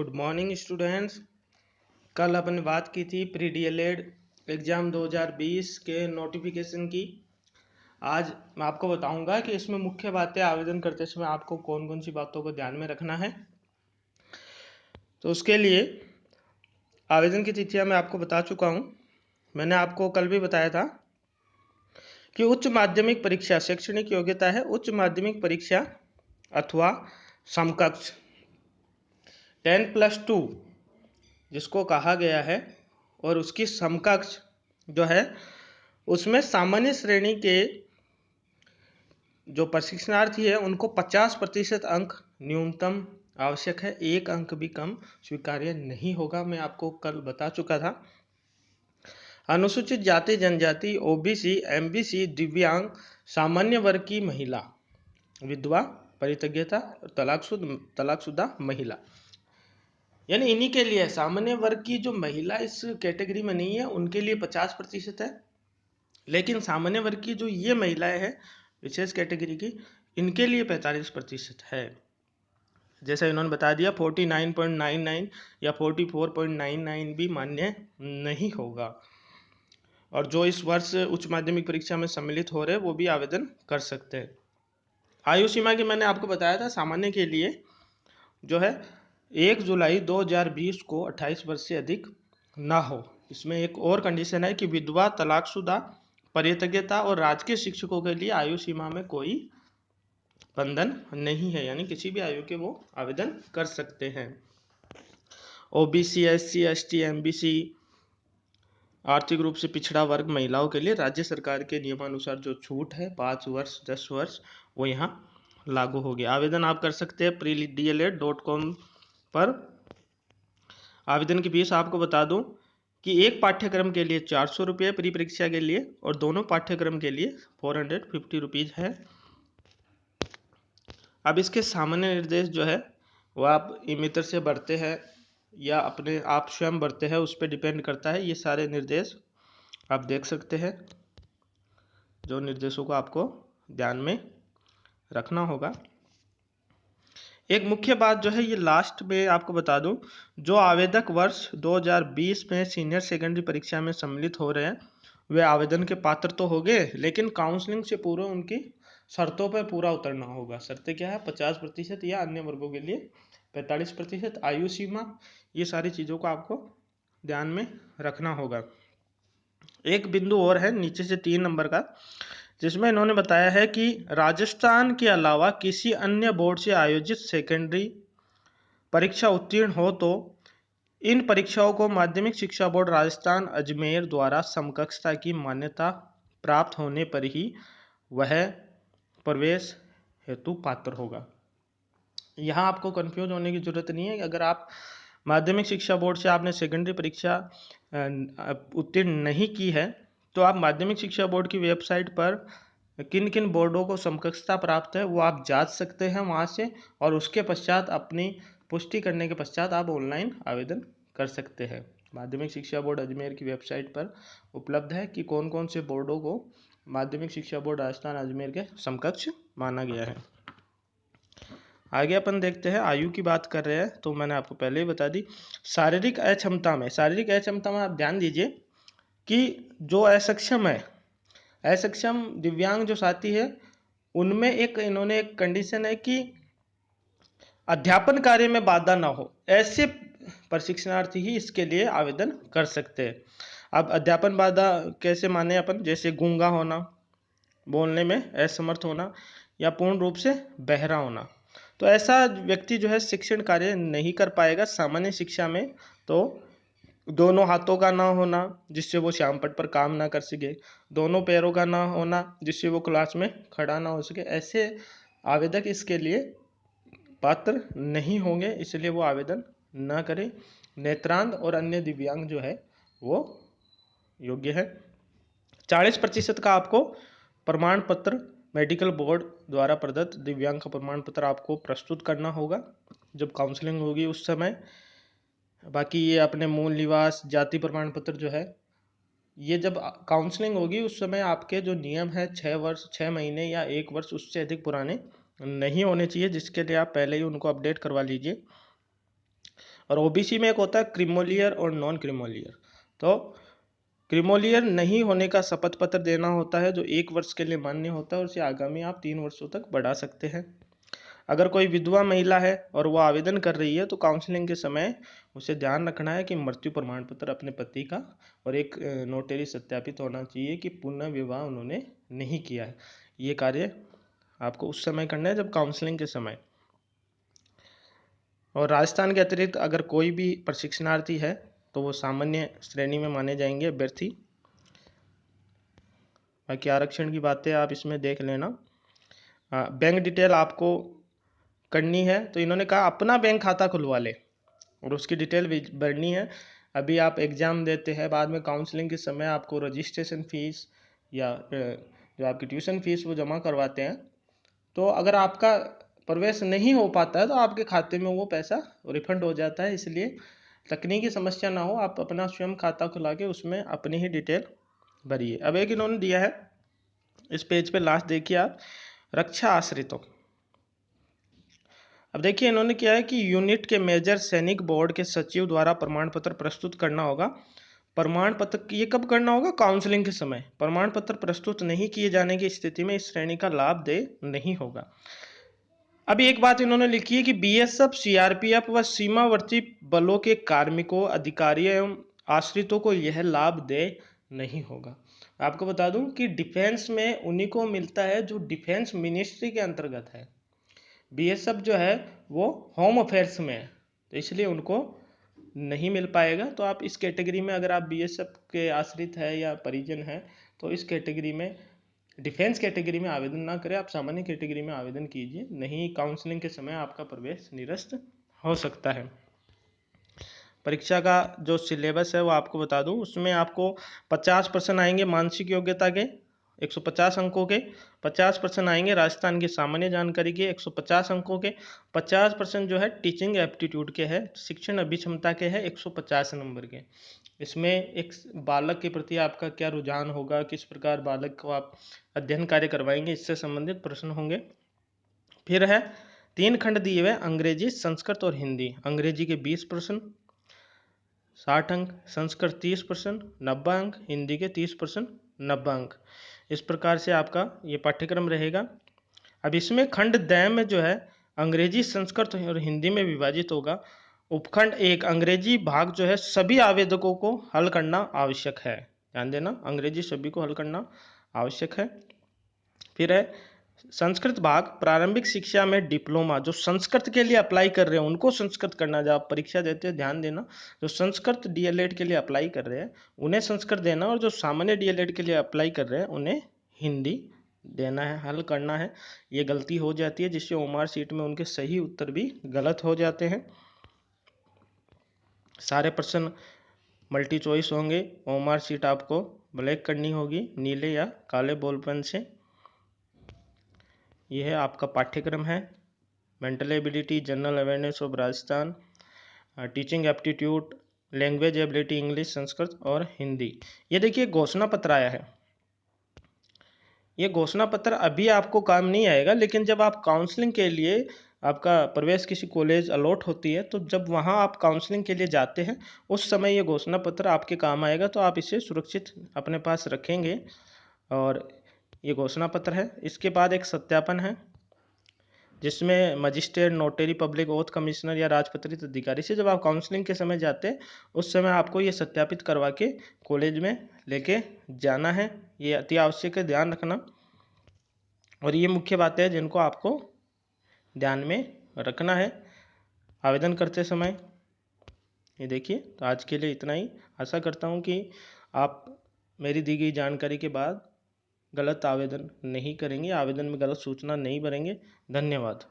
Good morning students. कल अपन बात की थी प्री डीएलएड एग्ज़ाम 2020 के नोटिफिकेशन की। आज मैं आपको बताऊंगा कि इसमें मुख्य बातें आवेदन करते समय आपको कौन कौन सी बातों को ध्यान में रखना है। तो उसके लिए आवेदन की तिथियां मैं आपको बता चुका हूं। मैंने आपको कल भी बताया था कि उच्च माध्यमिक परीक्षा शैक्षणिक योग्यता है उच्च माध्यमिक परीक्षा अथवा समकक्ष 10+2 जिसको कहा गया है और उसकी समकक्ष जो है उसमें सामान्य श्रेणी के जो प्रशिक्षणार्थी है उनको 50% अंक न्यूनतम आवश्यक है। एक अंक भी कम स्वीकार्य नहीं होगा। मैं आपको कल बता चुका था। अनुसूचित जाति जनजाति ओबीसी एमबीसी दिव्यांग सामान्य वर्ग की महिला विधवा परित्यक्ता तलाकशुदा महिला यानी इन्हीं के लिए सामान्य वर्ग की जो महिला इस कैटेगरी में नहीं है उनके लिए 50% है। लेकिन सामान्य वर्ग की जो ये महिलाएं हैं विशेष कैटेगरी की इनके लिए 45% है। जैसा इन्होंने बता दिया 49.99 या 44.99 भी मान्य नहीं होगा। और जो इस वर्ष उच्च माध्यमिक परीक्षा में सम्मिलित हो रहे हैं वो भी आवेदन कर सकते हैं। आयु सीमा की मैंने आपको बताया था सामान्य के लिए जो है 1 जुलाई 2020 को 28 वर्ष से अधिक ना हो। इसमें एक और कंडीशन है कि विधवा तलाकशुदा परित्यक्ता और राजकीय शिक्षकों के लिए आयु सीमा में कोई बंधन नहीं है, यानी किसी भी आयु के वो आवेदन कर सकते हैं। ओबीसी एससी एसटी एमबीसी आर्थिक रूप से पिछड़ा वर्ग महिलाओं के लिए राज्य सरकार के नियमानुसार जो छूट है 5 वर्ष 10 वर्ष वो यहाँ लागू हो गया। आवेदन आप कर सकते हैं preDLED.com पर। आवेदन की फीस आपको बता दूं कि एक पाठ्यक्रम के लिए 400 रुपये प्री परीक्षा के लिए और दोनों पाठ्यक्रम के लिए 450 रुपीज़ है। अब इसके सामान्य निर्देश जो है वो आप ई-मित्र से भरते हैं या अपने आप स्वयं भरते हैं, उस पर डिपेंड करता है। ये सारे निर्देश आप देख सकते हैं, जो निर्देशों को आपको ध्यान में रखना होगा। एक मुख्य बात जो है ये लास्ट में आपको बता दूं, जो आवेदक वर्ष 2020 में सीनियर सेकेंडरी परीक्षा में सम्मिलित हो रहे हैं वे आवेदन के पात्र तो हो गए, लेकिन काउंसलिंग से पूर्व उनकी शर्तों पर पूरा उतरना होगा। शर्तें क्या है? 50% या अन्य वर्गों के लिए 45%, आयु सीमा, ये सारी चीज़ों को आपको ध्यान में रखना होगा। एक बिंदु और है नीचे से 3 नंबर का, जिसमें इन्होंने बताया है कि राजस्थान के अलावा किसी अन्य बोर्ड से आयोजित सेकेंडरी परीक्षा उत्तीर्ण हो तो इन परीक्षाओं को माध्यमिक शिक्षा बोर्ड राजस्थान अजमेर द्वारा समकक्षता की मान्यता प्राप्त होने पर ही वह प्रवेश हेतु पात्र होगा। यहाँ आपको कंफ्यूज होने की जरूरत नहीं है। अगर आप माध्यमिक शिक्षा बोर्ड से आपने सेकेंडरी परीक्षा उत्तीर्ण नहीं की है तो आप माध्यमिक शिक्षा बोर्ड की वेबसाइट पर किन किन बोर्डों को समकक्षता प्राप्त है वो आप जांच सकते हैं वहाँ से, और उसके पश्चात अपनी पुष्टि करने के पश्चात आप ऑनलाइन आवेदन कर सकते हैं। माध्यमिक शिक्षा बोर्ड अजमेर की वेबसाइट पर उपलब्ध है कि कौन कौन से बोर्डों को माध्यमिक शिक्षा बोर्ड राजस्थान अजमेर के समकक्ष माना गया है। आगे अपन देखते हैं, आयु की बात कर रहे हैं तो मैंने आपको पहले ही बता दी। शारीरिक अक्षमता में आप ध्यान दीजिए कि जो असक्षम है, असक्षम दिव्यांग जो साथी है उनमें इन्होंने एक कंडीशन है कि अध्यापन कार्य में बाधा ना हो, ऐसे प्रशिक्षणार्थी ही इसके लिए आवेदन कर सकते हैं। अब अध्यापन बाधा कैसे माने अपन? जैसे गूंगा होना, बोलने में असमर्थ होना या पूर्ण रूप से बहरा होना, तो ऐसा व्यक्ति जो है शिक्षण कार्य नहीं कर पाएगा। सामान्य शिक्षा में तो दोनों हाथों का ना होना जिससे वो श्यामपट्ट पर काम ना कर सके, दोनों पैरों का ना होना जिससे वो क्लास में खड़ा ना हो सके, ऐसे आवेदक इसके लिए पात्र नहीं होंगे, इसलिए वो आवेदन ना करें। नेत्रांध और अन्य दिव्यांग जो है वो योग्य है। 40% का आपको प्रमाण पत्र मेडिकल बोर्ड द्वारा प्रदत्त दिव्यांग का प्रमाण पत्र आपको प्रस्तुत करना होगा जब काउंसलिंग होगी उस समय। बाकी ये अपने मूल निवास जाति प्रमाण पत्र जो है ये जब काउंसलिंग होगी उस समय आपके जो नियम है 6 वर्ष 6 महीने या 1 वर्ष उससे अधिक पुराने नहीं होने चाहिए, जिसके लिए आप पहले ही उनको अपडेट करवा लीजिए। और ओबीसी में एक होता है क्रीमोलियर और नॉन क्रीमोलियर। तो क्रीमोलियर नहीं होने का शपथ पत्र देना होता है, जो 1 वर्ष के लिए मान्य होता है और उसे आगामी आप 3 वर्षों तक बढ़ा सकते हैं। अगर कोई विधवा महिला है और वो आवेदन कर रही है तो काउंसलिंग के समय उसे ध्यान रखना है कि मृत्यु प्रमाण पत्र अपने पति का और एक नोटरी सत्यापित होना चाहिए कि पुनः विवाह उन्होंने नहीं किया है। ये कार्य आपको उस समय करना है जब काउंसलिंग के समय। और राजस्थान के अतिरिक्त अगर कोई भी प्रशिक्षणार्थी है तो वो सामान्य श्रेणी में माने जाएंगे अभ्यर्थी। बाकी आरक्षण की बातें आप इसमें देख लेना। बैंक डिटेल आपको करनी है तो इन्होंने कहा अपना बैंक खाता खुलवा ले और उसकी डिटेल भरनी है। अभी आप एग्ज़ाम देते हैं, बाद में काउंसलिंग के समय आपको रजिस्ट्रेशन फ़ीस या जो आपकी ट्यूशन फ़ीस वो जमा करवाते हैं, तो अगर आपका प्रवेश नहीं हो पाता है तो आपके खाते में वो पैसा रिफंड हो जाता है। इसलिए तकनीकी समस्या ना हो, आप अपना स्वयं खाता खुला के उसमें अपनी ही डिटेल भरिए। अब एक इन्होंने दिया है इस पेज पे, लास्ट देखिए आप, रक्षा आश्रितों। अब देखिए इन्होंने किया है कि यूनिट के मेजर सैनिक बोर्ड के सचिव द्वारा प्रमाण पत्र प्रस्तुत करना होगा। प्रमाण पत्र ये कब करना होगा? काउंसलिंग के समय। प्रमाण पत्र प्रस्तुत नहीं किए जाने की स्थिति में इस श्रेणी का लाभ दे नहीं होगा। अभी एक बात इन्होंने लिखी है कि बीएसएफ, सीआरपीएफ व सीमावर्ती बलों के कार्मिकों, अधिकारियों एवं आश्रितों को यह लाभ दे नहीं होगा। आपको बता दूं कि डिफेंस में उन्हीं को मिलता है जो डिफेंस मिनिस्ट्री के अंतर्गत है। बीएसएफ जो है वो होम अफेयर्स में है, तो इसलिए उनको नहीं मिल पाएगा। तो आप इस कैटेगरी में, अगर आप बीएसएफ के आश्रित है या परिजन है, तो इस कैटेगरी में, डिफेंस कैटेगरी में आवेदन ना करें, आप सामान्य कैटेगरी में आवेदन कीजिए, नहीं काउंसलिंग के समय आपका प्रवेश निरस्त हो सकता है। परीक्षा का जो सिलेबस है वो आपको बता दूं, उसमें आपको 50% आएंगे मानसिक योग्यता के 150 अंकों के, 50% आएंगे राजस्थान की सामान्य जानकारी के 150 अंकों के, 50% जो है टीचिंग एप्टीट्यूड के है, शिक्षण अभिक्षमता के है 150 नंबर के। इसमें एक बालक के प्रति आपका क्या रुझान होगा, किस प्रकार बालक को आप अध्ययन कार्य करवाएंगे, इससे संबंधित प्रश्न होंगे। फिर है 3 खंड दिए हुए अंग्रेजी, संस्कृत और हिंदी। अंग्रेजी के 20 प्रश्न 60 अंक, संस्कृत 30% 90 अंक, हिंदी के 30% 90 अंक। इस प्रकार से आपका ये पाठ्यक्रम रहेगा। अब इसमें खंड द में जो है अंग्रेजी, संस्कृत और हिंदी में विभाजित होगा। उपखंड 1 अंग्रेजी भाग जो है सभी आवेदकों को हल करना आवश्यक है। ध्यान देना, अंग्रेजी सभी को हल करना आवश्यक है। फिर है संस्कृत भाग, प्रारंभिक शिक्षा में डिप्लोमा, जो संस्कृत के लिए अप्लाई कर रहे हैं उनको संस्कृत करना। जब आप परीक्षा देते हैं ध्यान देना, जो संस्कृत डीएलएड के लिए अप्लाई कर रहे हैं उन्हें संस्कृत देना, और जो सामान्य डीएलएड के लिए अप्लाई कर रहे हैं उन्हें हिंदी देना है, हल करना है। ये गलती हो जाती है जिससे ओमार सीट में उनके सही उत्तर भी गलत हो जाते हैं। सारे प्रश्न मल्टी चॉइस होंगे। ओमार सीट आपको ब्लैक करनी होगी नीले या काले बॉल पेन से। यह है आपका पाठ्यक्रम है, mental ability, general awareness of Rajasthan, teaching aptitude, language ability English, Sanskrit और हिंदी। ये देखिए घोषणा पत्र आया है। ये घोषणा पत्र अभी आपको काम नहीं आएगा, लेकिन जब आप काउंसलिंग के लिए, आपका प्रवेश किसी कॉलेज अलॉट होती है, तो जब वहाँ आप काउंसलिंग के लिए जाते हैं उस समय ये घोषणा पत्र आपके काम आएगा। तो आप इसे सुरक्षित अपने पास रखेंगे। और ये घोषणा पत्र है। इसके बाद एक सत्यापन है जिसमें magistrate, notary public, oath commissioner या राजपत्रित अधिकारी से जब आप काउंसलिंग के समय जाते हैं उस समय आपको ये सत्यापित करवा के कॉलेज में लेके जाना है। ये अति आवश्यक है, ध्यान रखना। और ये मुख्य बातें हैं जिनको आपको ध्यान में रखना है आवेदन करते समय। ये देखिए, तो आज के लिए इतना ही। आशा करता हूँ कि आप मेरी दी गई जानकारी के बाद गलत आवेदन नहीं करेंगे, आवेदन में गलत सूचना नहीं भरेंगे। धन्यवाद।